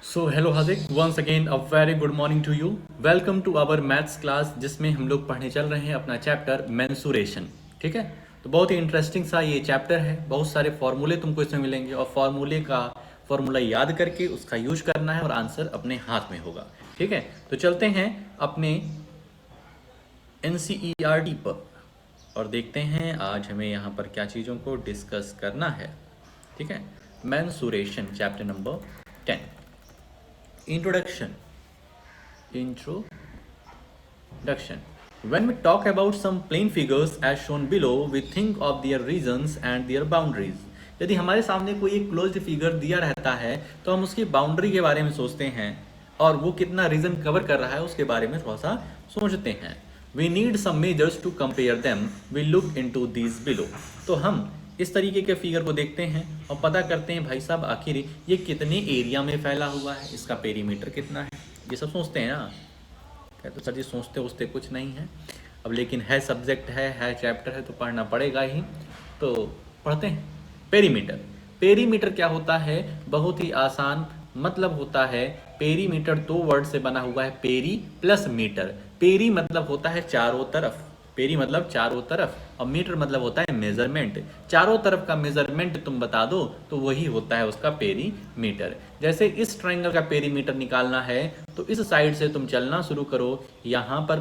So hello Hardik, once again a very good morning to you. Welcome to our maths class, जिसमें हम लोग पढ़ने चल रहे हैं अपना चैप्टर मेंसुरेशन। ठीक है, तो बहुत ही इंटरेस्टिंग सा ये चैप्टर है। बहुत सारे फॉर्मूले तुमको इसमें मिलेंगे और फॉर्मूला याद करके उसका यूज करना है और आंसर अपने हाथ में होगा। ठीक है, तो चलते हैं अपने एनसीईआरटी पर और देखते हैं आज हमें यहाँ पर क्या चीज़ों को डिस्कस करना है। ठीक है, mensuration chapter number 10। Introduction introduction. When we talk about some plane figures as shown below, we think of their regions and their boundaries. यदि हमारे सामने कोई एक क्लोज्ड फिगर दिया रहता है तो हम उसकी बाउंड्री के बारे में सोचते हैं और वो कितना रीजन कवर कर रहा है उसके बारे में थोड़ा सा सोचते हैं। We need some measures to compare them. We look into these below. तो हम इस तरीके के फिगर को देखते हैं और पता करते हैं भाई साहब आखिर ये कितने एरिया में फैला हुआ है, इसका पेरीमीटर कितना है, ये सब सोचते हैं ना। तो सर जी सोचते वोचते कुछ नहीं है अब, लेकिन है सब्जेक्ट है चैप्टर है तो पढ़ना पड़ेगा ही। तो पढ़ते हैं। पेरीमीटर। पेरीमीटर क्या होता है? बहुत ही आसान मतलब होता है, पेरीमीटर दो वर्ड से बना हुआ है, पेरी प्लस मीटर। पेरी मतलब होता है चारों तरफ, पेरी मतलब चारों तरफ, और मीटर मतलब होता है मेजरमेंट। चारों तरफ का मेजरमेंट तुम बता दो तो वही होता है उसका पेरीमीटर। जैसे इस ट्रायंगल का पेरीमीटर निकालना है तो इस साइड से तुम चलना शुरू करो, यहाँ पर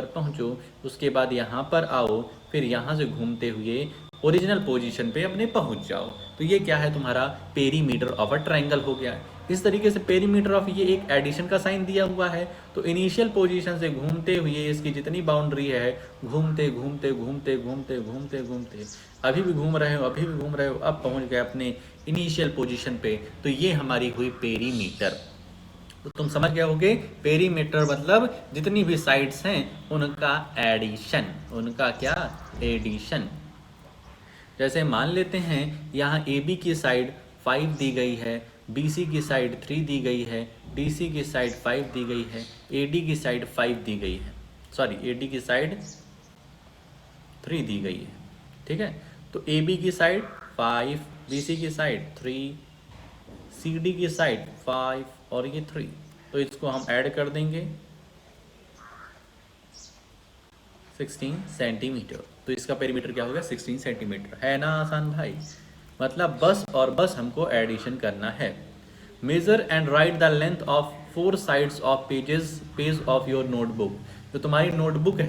पहुँचो, उसके बाद यहाँ पर आओ, फिर यहाँ से घूमते हुए ओरिजिनल पोजीशन पे अपने पहुँच जाओ। तो ये क्या है? तुम्हारा पेरीमीटर ऑफ अ ट्रायंगल हो गया। इस तरीके से पेरीमीटर ऑफ ये एक एडिशन का साइन दिया हुआ है, तो इनिशियल पोजीशन से घूमते हुए इसकी जितनी बाउंड्री है, घूमते अभी भी घूम रहे हो, अब पहुंच गए अपने इनिशियल पोजीशन पे, तो ये हमारी हुई पेरीमीटर। तो तुम समझ गए होगे, पेरीमीटर मतलब जितनी भी साइड्स हैं उनका एडिशन, उनका क्या? एडिशन। जैसे मान लेते हैं यहाँ ए बी की साइड 5 दी गई है, बी सी की साइड 3 दी गई है, डी सी की साइड 5 दी गई है, ए डी की साइड 5 दी गई है, सॉरी ए डी की साइड 3 दी गई है। ठीक है, तो ए बी की साइड 5, बी सी की साइड 3, सी डी की साइड 5 और ये 3, तो इसको हम ऐड कर देंगे 16 सेंटीमीटर। तो इसका पेरीमीटर क्या होगा? 16 सेंटीमीटर। है ना आसान भाई? मतलब बस और बस हमको एडिशन करना है। Measure and write the length of 4 sides of page of your notebook. जो तुम्हारी नोटबुक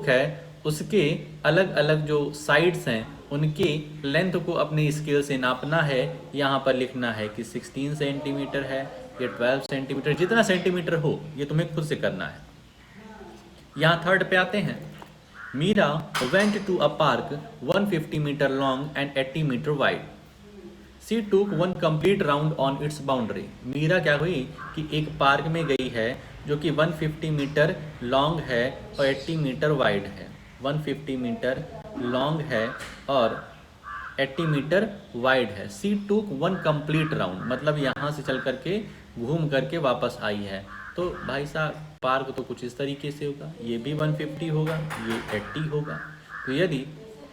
है उसके अलग अलग जो साइड्स हैं उनके लेंथ को अपने स्केल से नापना है। यहाँ पर लिखना है कि 16 सेंटीमीटर है या 12 सेंटीमीटर, जितना सेंटीमीटर हो ये तुम्हें खुद से करना है। यहाँ थर्ड पे आते हैं। Meera went to a park 150 metre long and 80 metre wide. She took 1 complete round on its boundary. Meera क्या हुई कि एक पार्क में गई है जो कि 150 मीटर लॉन्ग है और 80 मीटर वाइड है। 150 मीटर लॉन्ग है और 80 मीटर वाइड है। सी टूक 1 कंप्लीट राउंड मतलब यहाँ से चल करके घूम करके वापस आई है। तो भाई साहब पार्क तो कुछ इस तरीके से होगा, ये भी 150 होगा, ये 80 होगा। तो यदि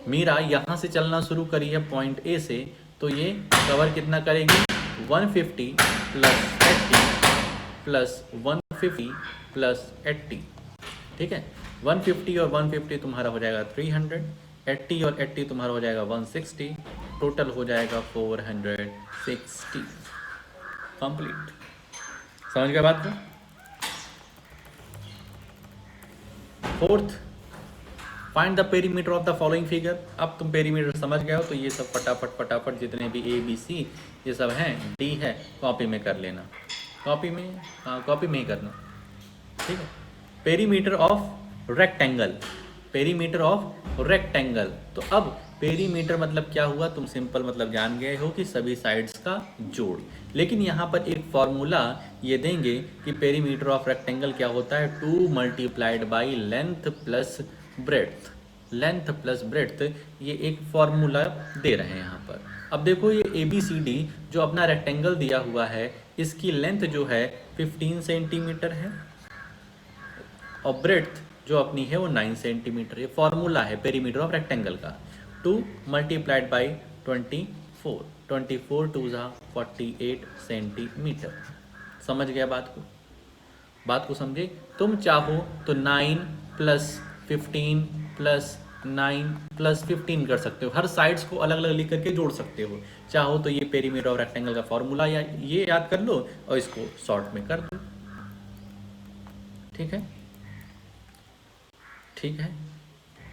मीरा यहाँ से चलना शुरू करी है पॉइंट ए से, तो ये कवर कितना करेगी? 150 प्लस 80 प्लस 150 प्लस 80। ठीक है, 150 और 150 तुम्हारा हो जाएगा 300, 80 और 80 तुम्हारा हो जाएगा 160, टोटल हो जाएगा 460। कंप्लीट। समझ गए बात को? Fourth, find the perimeter of the following figure. अब तुम पेरीमीटर समझ गए हो तो ये सब फटाफट जितने भी ए बी सी ये सब हैं, डी है, कॉपी में कर लेना, कॉपी में ही करना। ठीक है, perimeter of rectangle, perimeter of rectangle. तो अब पेरीमीटर मतलब क्या हुआ? तुम सिंपल मतलब जान गए हो कि सभी साइड्स का जोड़। लेकिन यहाँ पर एक फॉर्मूला ये देंगे कि पेरीमीटर ऑफ रेक्टेंगल क्या होता है? 2 multiplied by length plus breadth. Length plus breadth ये एक फॉर्मूला दे रहे हैं यहाँ पर। अब देखो ये ए बी सी डी जो अपना रेक्टेंगल दिया हुआ है, इसकी लेंथ जो है 15 सेंटीमीटर है और ब्रेड्थ जो अपनी है वो 9 सेंटीमीटर। ये फॉर्मूला है पेरीमीटर ऑफ रेक्टेंगल का। 2 मल्टीप्लाइड बाई 25 4, 24 टू ज़ा 48 सेंटीमीटर। समझ गया बात को समझे। तुम चाहो तो 9 प्लस 15 प्लस 9 प्लस 15 कर सकते हो, हर साइड्स को अलग अलग लिख करके जोड़ सकते हो। चाहो तो ये पेरीमीटर ऑफ रेक्टेंगल का फॉर्मूला या ये याद कर लो और इसको शॉर्ट में कर दो। ठीक है, ठीक है।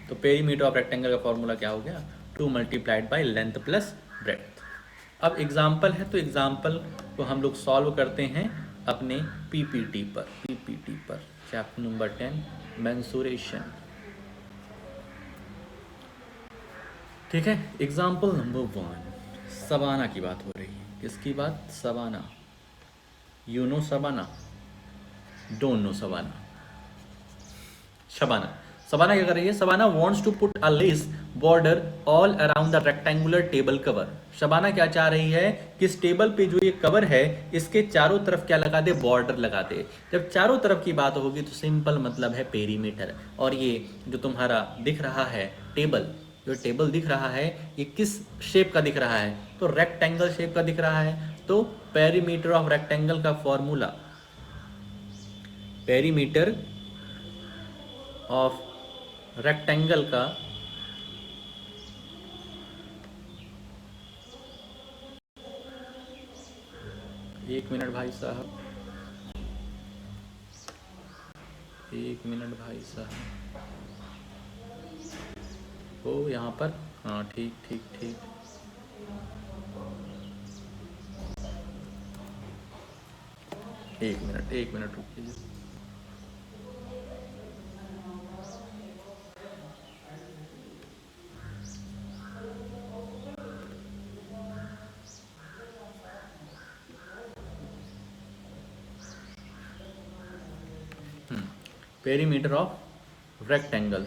तो पेरीमीटर ऑफ रेक्टेंगल का फॉर्मूला क्या हो गया, 2 multiplied by length plus breadth. अब एग्जाम्पल है तो एग्जाम्पल को हम लोग सॉल्व करते हैं अपने पीपीटी पर चैप्टर नंबर 10 मेंसुरेशन। ठीक है, एग्जाम्पल नंबर 1, सबाना की बात हो रही है। किसकी बात, Shabana. You know Shabana, don't know Shabana. Shabana क्या कर रही है, Shabana wants to put a lace border all around the rectangular table cover. Shabana क्या चाह रही है कि इस टेबल पे जो ये कवर है इसके चारों तरफ क्या लगा दे, बॉर्डर लगा दे। जब चारों तरफ की बात होगी तो सिंपल मतलब है पेरीमीटर। और ये जो तुम्हारा दिख रहा है टेबल, जो टेबल दिख रहा है ये किस शेप का दिख रहा है, तो रेक्टेंगल शेप का दिख रहा है। तो पेरीमीटर ऑफ रेक्टेंगल का फॉर्मूला, पेरीमीटर ऑफ रेक्टेंगल का एक मिनट भाई साहब, एक मिनट भाई साहब। ओ यहाँ पर, हाँ ठीक ठीक ठीक। एक मिनट रुक लीजिए। Perimeter of rectangle,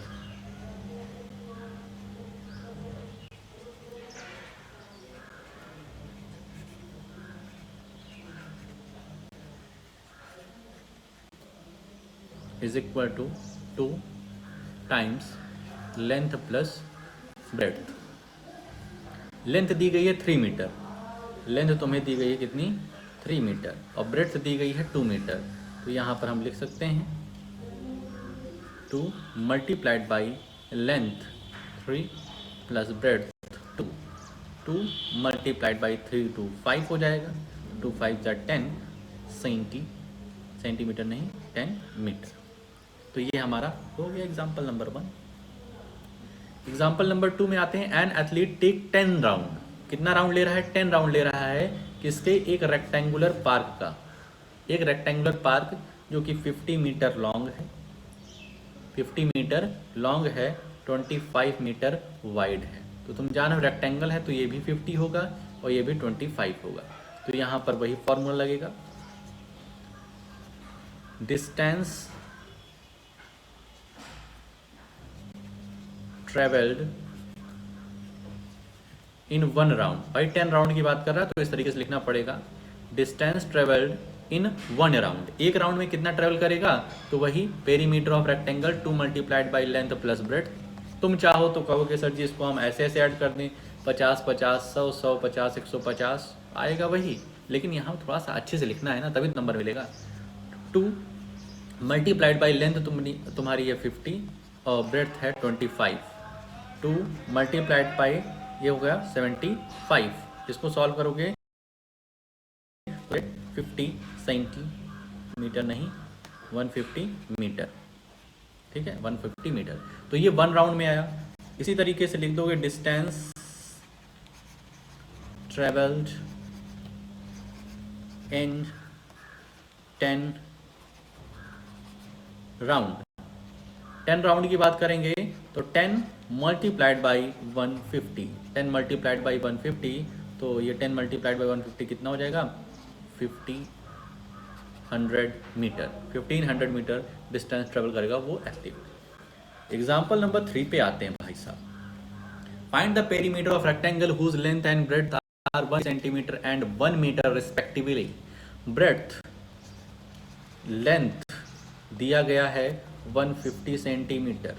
is equal to 2 times length plus breadth. Length दी गई है 3 मीटर, लेंथ तुम्हें दी गई है कितनी, 3 मीटर, और ब्रेड्थ दी गई है 2 मीटर। तो यहाँ पर हम लिख सकते हैं 2 multiplied by length 3 plus breadth 2, 2 multiplied by 3 2 5 हो जाएगा। 2 5 जा 10 सेंटीमीटर नहीं 10 मीटर। तो ये हमारा हो गया एग्जाम्पल नंबर 1। एग्जाम्पल नंबर 2 में आते हैं। An athlete take 10 round. कितना राउंड ले रहा है, 10 राउंड ले रहा है किसके, एक रेक्टेंगुलर पार्क का। एक रेक्टेंगुलर पार्क जो कि 50 मीटर लॉन्ग है, 50 मीटर लॉन्ग है, 25 मीटर वाइड है। तो तुम जानो रेक्टेंगल है तो ये भी 50 होगा और ये भी 25 होगा। तो यहाँ पर वही फॉर्मूला लगेगा, डिस्टेंस ट्रेवल्ड इन 1 राउंड। भाई 10 राउंड की बात कर रहा है तो इस तरीके से लिखना पड़ेगा, डिस्टेंस ट्रेवल्ड इन 1 राउंड। एक राउंड में कितना ट्रेवल करेगा, तो वही perimeter of rectangle 2 multiplied by length plus breadth. तुम चाहो तो कहोगे सर जी इसको हम ऐसे ऐसे ऐड कर दें, 50 50 100 100 50 150 आएगा वही, लेकिन यहाँ थोड़ा सा अच्छे से लिखना है ना, तभी नंबर मिलेगा। 2 मल्टीप्लाइड बाई लेंथ तुम्हारी है 50 और ब्रेड्थ है 25। 2 मल्टीप्लाइड बाई ये हो गया 75। इसको सॉल्व करोगे 50 सेंटीमीटर नहीं 150 मीटर। ठीक है, 150 मीटर। तो ये 1 राउंड में आया। इसी तरीके से लिख दोगे distance travelled in 10 round. 10 round की बात करेंगे तो 10 मल्टीप्लाइड बाई 150, 10 मल्टीप्लाइड बाई 150, तो ये 10 मल्टीप्लाइड बाई 150 कितना हो जाएगा, 1500 मीटर। 1500 मीटर डिस्टेंस ट्रेवल करेगा वो एथलीट। एग्जाम्पल नंबर 3 पे आते हैं भाई साहब। Find the perimeter of rectangle whose length and breadth are 1 centimetre and 1 metre respectively. Breadth, length दिया गया है 150 सेंटीमीटर,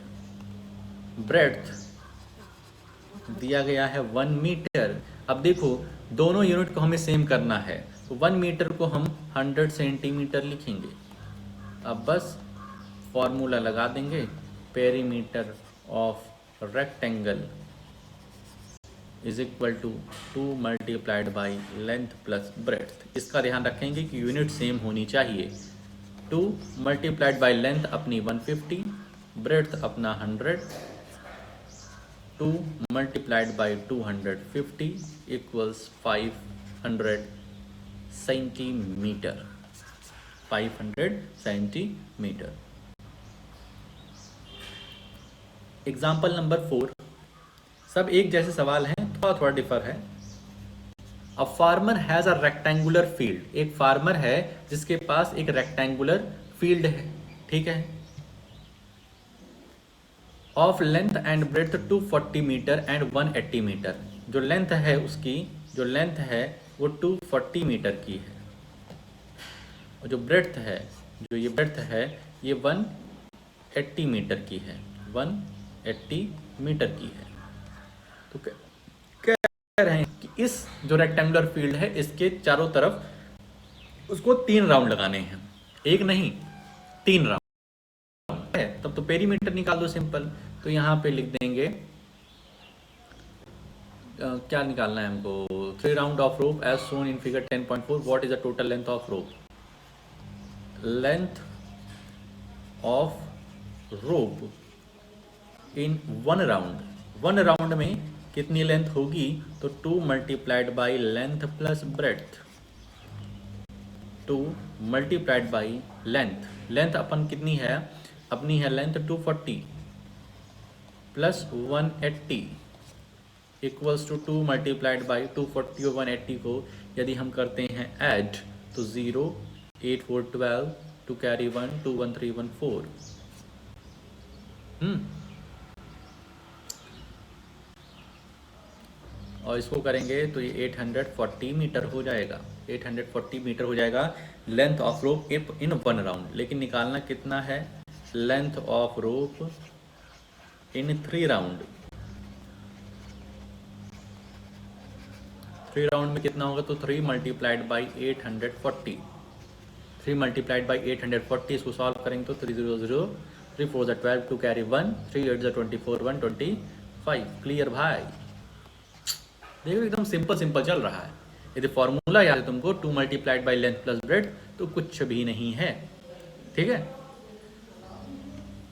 ब्रेड्थ दिया गया है 1 मीटर, अब देखो दोनों यूनिट को हमें सेम करना है, तो 1 मीटर को हम 100 सेंटीमीटर लिखेंगे। अब बस फॉर्मूला लगा देंगे, perimeter of rectangle is equal to 2 multiplied by length plus breadth. इसका ध्यान रखेंगे कि यूनिट सेम होनी चाहिए। 2 मल्टीप्लाइड बाई लेंथ अपनी 150, ब्रेड्थ अपना 100, 2 multiplied by 250 equals 500 centimetre. 500 centimetre. Example number 4, सब एक जैसे सवाल हैं, थोड़ा थोड़ा डिफर है। A farmer has a rectangular field, एक फार्मर है जिसके पास एक रेक्टेंगुलर फील्ड है, ठीक है, of length and breadth 240 metre and 180 metre. जो लेंथ है उसकी, जो लेंथ है वो 240 मीटर की है, और जो ब्रेड्थ है, जो ये ब्रेड्थ है ये 180 मीटर की है, 180 मीटर की है। तो कह रहे हैं कि इस जो रेक्टेंगुलर फील्ड है इसके चारों तरफ उसको 3 राउंड लगाने हैं, एक नहीं 3 राउंड है। तब तो पेरीमीटर निकाल दो सिंपल। तो यहाँ पे लिख देंगे क्या निकालना है हमको, 3 round of rope as shown in figure 10.4। What is the total length of rope? Length of rope in 1 round, 1 round में कितनी लेंथ होगी? तो 2 multiplied by length plus breadth, 2 multiplied by length. Length अपन कितनी है? अपनी है length 240 plus 180 equals to 2 multiplied by 240 और 180 को यदि हम करते हैं ऐड तो 0, 8, 4, 12, टू कैरी 1, 2, 1, 3, 1, 4। और इसको करेंगे तो ये 840 मीटर हो जाएगा, 840 मीटर हो जाएगा length of rope in 1 round. लेकिन निकालना कितना है? Length of rope in 3 round. 3 round में कितना होगा? तो 3 मल्टीप्लाइड बाई 840, 3 मल्टीप्लाइड बाई 840। इसको सॉल्व करेंगे तो 300, 3 4 ज़ा 12, टू कैरी 1, 3 8 ज़ा 24, 125। क्लियर भाई? देखो एकदम सिंपल सिंपल चल रहा है। यदि फॉर्मूला याद है तुमको 2 multiplied by length plus bread तो कुछ भी नहीं है। ठीक है,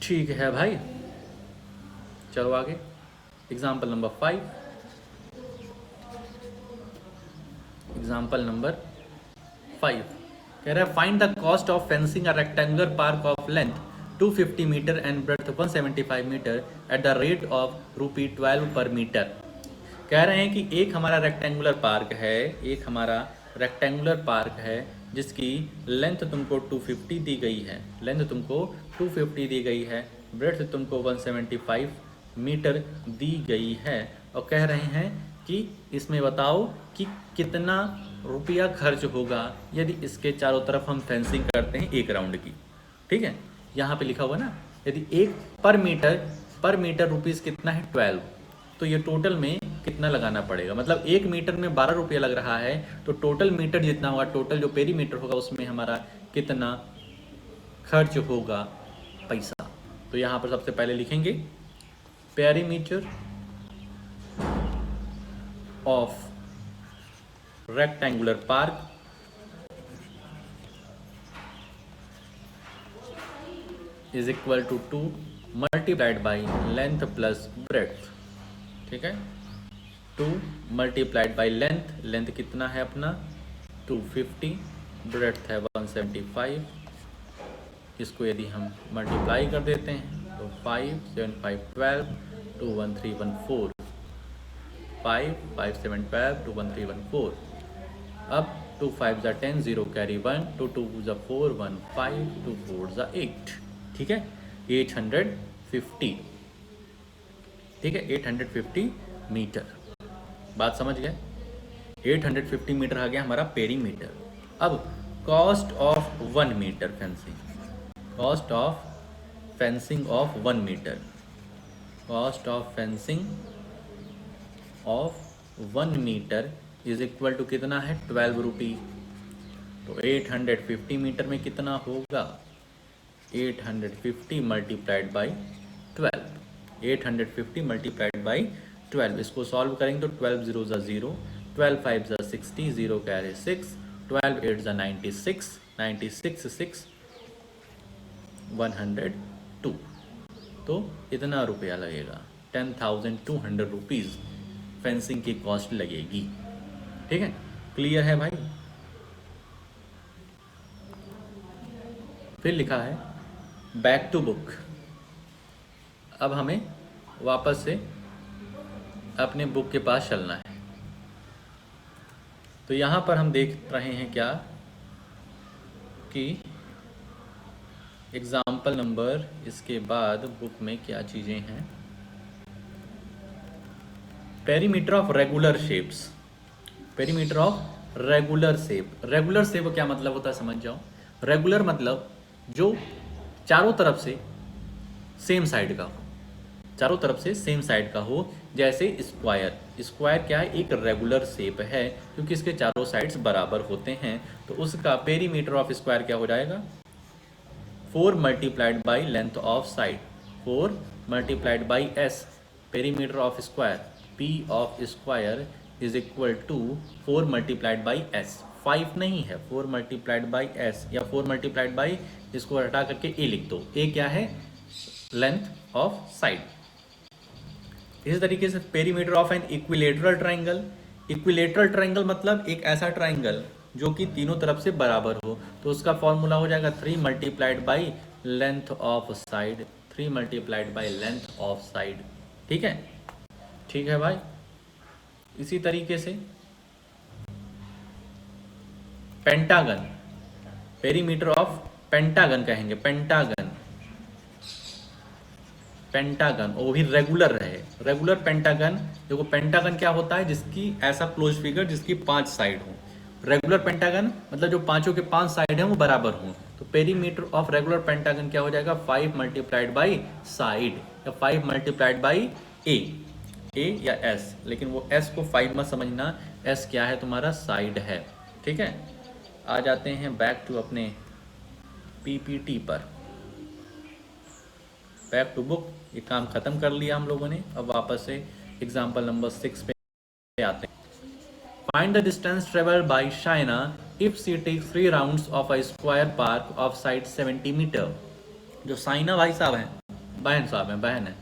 ठीक है भाई, चलो आगे। एग्जाम्पल नंबर 5, एग्जाम्पल नंबर 5 कह रहा है find the cost of fencing a rectangular park of length 250 metre and breadth 175 metre at the rate of ₹12 per metre. कह रहे हैं कि एक हमारा रेक्टेंगुलर पार्क है, एक हमारा रेक्टेंगुलर पार्क है जिसकी लेंथ तुमको 250 दी गई है, लेंथ तुमको 250 दी गई है, ब्रेड्थ तुमको 175 मीटर दी गई है, और कह रहे हैं कि इसमें बताओ कि कितना रुपया खर्च होगा यदि इसके चारों तरफ हम फेंसिंग करते हैं 1 राउंड की। ठीक है, यहाँ पे लिखा हुआ ना, यदि एक पर मीटर रुपीज़ कितना है? 12। तो ये टोटल में कितना लगाना पड़ेगा? मतलब 1 मीटर में 12 रुपया लग रहा है, तो टोटल मीटर जितना होगा, टोटल जो पेरीमीटर होगा उसमें हमारा कितना खर्च होगा पैसा। तो यहाँ पर सबसे पहले लिखेंगे perimeter of rectangular park is equal to 2 multiplied by length plus breadth. ठीक है, 2 मल्टीप्लाइड बाई लेंथ, लेंथ कितना है अपना 250, ब्रेड्थ है 175। इसको यदि हम मल्टीप्लाई कर देते हैं तो 5 7 5 12, 2 1 3 1 4, 5 5 7 12, 2 1 3 1 4। अब 2 5 ज़ा 10, 0 कैरी 1, 2 2 ज़ा 4, 1 5, 2 4 ज़ा 8। ठीक है, 850। ठीक है, 850 मीटर। बात समझ गए? 850 मीटर आ गया हमारा पेरीमीटर। अब cost of 1 metre fencing, cost of fencing of 1 metre, cost of fencing of 1 metre is equal to कितना है 12 रुपी। तो 850 मीटर में कितना होगा 850 मल्टीप्लाइड बाई 12। 850 मल्टीप्लाइड बाई 12, इसको सॉल्व करेंगे तो 12 जीरो ज़ा ज़ीरो, 12 फाइव ज़ा 60, ज़ीरो कैरी 6, 12 एट ज़ा 96, 96 6 102। तो इतना रुपया लगेगा 10,200 रुपीज़ फेंसिंग की कॉस्ट लगेगी। ठीक है, क्लियर है भाई। फिर लिखा है बैक टू बुक। अब हमें वापस से अपने बुक के पास चलना है। तो यहाँ पर हम देख रहे हैं क्या कि एग्जाम्पल नंबर, इसके बाद बुक में क्या चीज़ें हैं। Perimeter of regular shapes. Perimeter of regular shape. Regular shape का क्या मतलब होता है समझ जाओ। रेगुलर मतलब जो चारों तरफ से सेम साइड का हो, चारों तरफ से सेम साइड का हो। जैसे स्क्वायर, स्क्वायर क्या है एक रेगुलर शेप है क्योंकि इसके चारों साइड्स बराबर होते हैं। तो उसका पेरीमीटर ऑफ स्क्वायर क्या हो जाएगा 4 multiplied by length of side, 4 multiplied by S. Perimeter of square P of square is equal to 4 multiplied by S. 5 नहीं है, 4 मल्टीप्लाइड बाई एस, या 4 मल्टीप्लाइड बाई, इसको हटा करके ए लिख दो। ए क्या है लेंथ ऑफ साइड। इसी तरीके से perimeter of an equilateral triangle. Equilateral triangle मतलब एक ऐसा ट्राइंगल जो कि तीनों तरफ से बराबर हो। तो उसका फॉर्मूला हो जाएगा 3 multiplied by length of side, 3 multiplied by length of side. ठीक है, ठीक है भाई। इसी तरीके से पेंटागन, पेरीमीटर ऑफ पेंटागन कहेंगे, पेंटागन, पेंटागन वो भी रेगुलर रहे। रेगुलर पेंटागन, देखो पेंटागन क्या होता है जिसकी ऐसा क्लोज फिगर जिसकी 5 साइड हो। रेगुलर पेंटागन मतलब जो पांचों के 5 साइड हैं वो बराबर हों। तो पेरीमीटर ऑफ रेगुलर पेंटागन क्या हो जाएगा 5 मल्टीप्लाइड बाई साइड, या 5 मल्टीप्लाइड बाई ए या एस। लेकिन वो एस को 5 मत समझना, एस क्या है तुम्हारा साइड है। ठीक है, आ जाते हैं बैक टू अपने पीपीटी पर, बैक टू बुक। ये काम खत्म कर लिया हम लोगों ने। अब वापस से एग्जाम्पल नंबर 6 पे आते हैं। Find the distance travelled by Saina if she takes 3 rounds of a square park of side 70 metre. जो साइना भाई साहब हैं, बहन साहब हैं, बहन है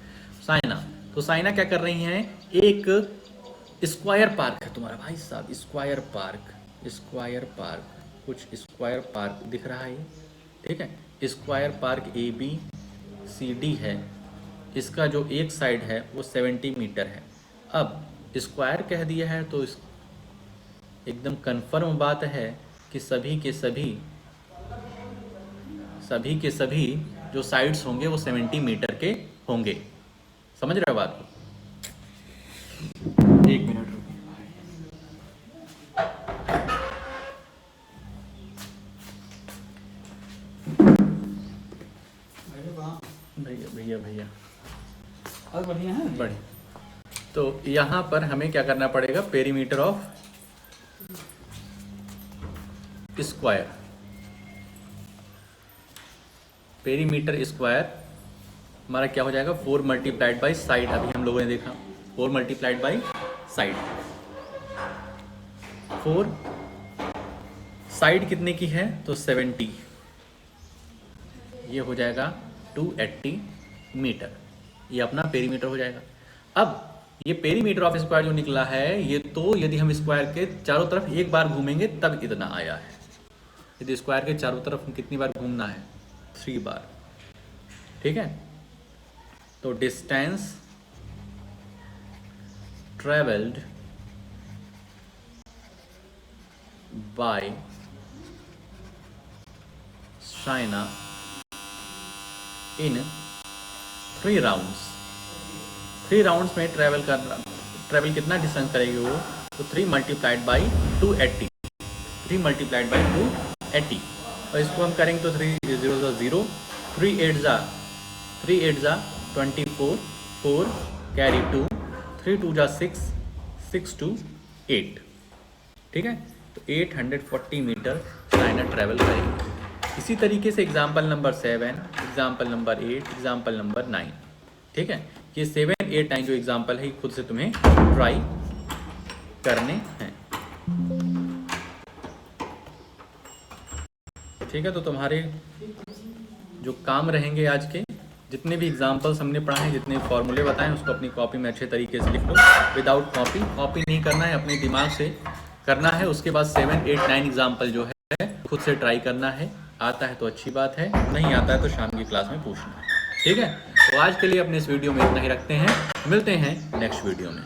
साइना। तो साइना क्या कर रही हैं, एक स्क्वायर पार्क है तुम्हारा भाई साहब, स्क्वायर पार्क, स्क्वायर पार्क, कुछ स्क्वायर पार्क दिख रहा है ये। ठीक है, square park A B C D है। इसका जो एक साइड है वो 70 मीटर है। अब स्क्वायर कह दिया है तो इस एकदम कन्फर्म बात है कि सभी के सभी जो साइड्स होंगे वो 70 मीटर के होंगे। समझ रहे हो बात को? एक मिनट भैया भैया और बढ़िया है, बढ़िया। तो यहाँ पर हमें क्या करना पड़ेगा, perimeter of square, perimeter square हमारा क्या हो जाएगा 4 मल्टीप्लाइड बाई साइड। अभी हम लोगों ने देखा 4 मल्टीप्लाइड बाई साइड। 4 साइड कितने की है तो 70, ये हो जाएगा 280 मीटर। ये अपना पेरीमीटर हो जाएगा। अब ये पेरीमीटर ऑफ स्क्वायर जो निकला है, ये तो यदि हम स्क्वायर के चारों तरफ एक बार घूमेंगे तब इतना आया है। यदि स्क्वायर के चारों तरफ कितनी बार घूमना है 3 बार। ठीक है, तो distance travelled by Shaina in 3 rounds. 3 rounds में ट्रेवल कितना डिस्टेंस करेगी वो, तो 3 मल्टीप्लाइड बाई 280, 3 मल्टीप्लाइड बाई 280। और इसको हम करेंगे तो 3 0 0, 3 8 जा 24, 4 कैरी 2, 3 2 जा 6, 6 to 8, ठीक है। तो 840 मीटर चाइना ट्रैवल करेगी। इसी तरीके से example number 7, example number 8, example number 9, ठीक है। ये 7, 8, 9 जो एग्जाम्पल है खुद से तुम्हें ट्राई करने हैं, ठीक है। तो तुम्हारे जो काम रहेंगे आज के, जितने भी एग्जाम्पल्स हमने पढ़ा है, जितने फॉर्मूले बताएं, उसको अपनी कॉपी में अच्छे तरीके से लिख लो। विदाउट कॉपी नहीं करना है, अपने दिमाग से करना है। उसके बाद 7, 8, 9 एग्जाम्पल जो है खुद से ट्राई करना है। आता है तो अच्छी बात है, नहीं आता है तो शाम की क्लास में पूछना है, ठीक है। तो आज के लिए अपने इस वीडियो में इतना ही रखते हैं, मिलते हैं नेक्स्ट वीडियो में।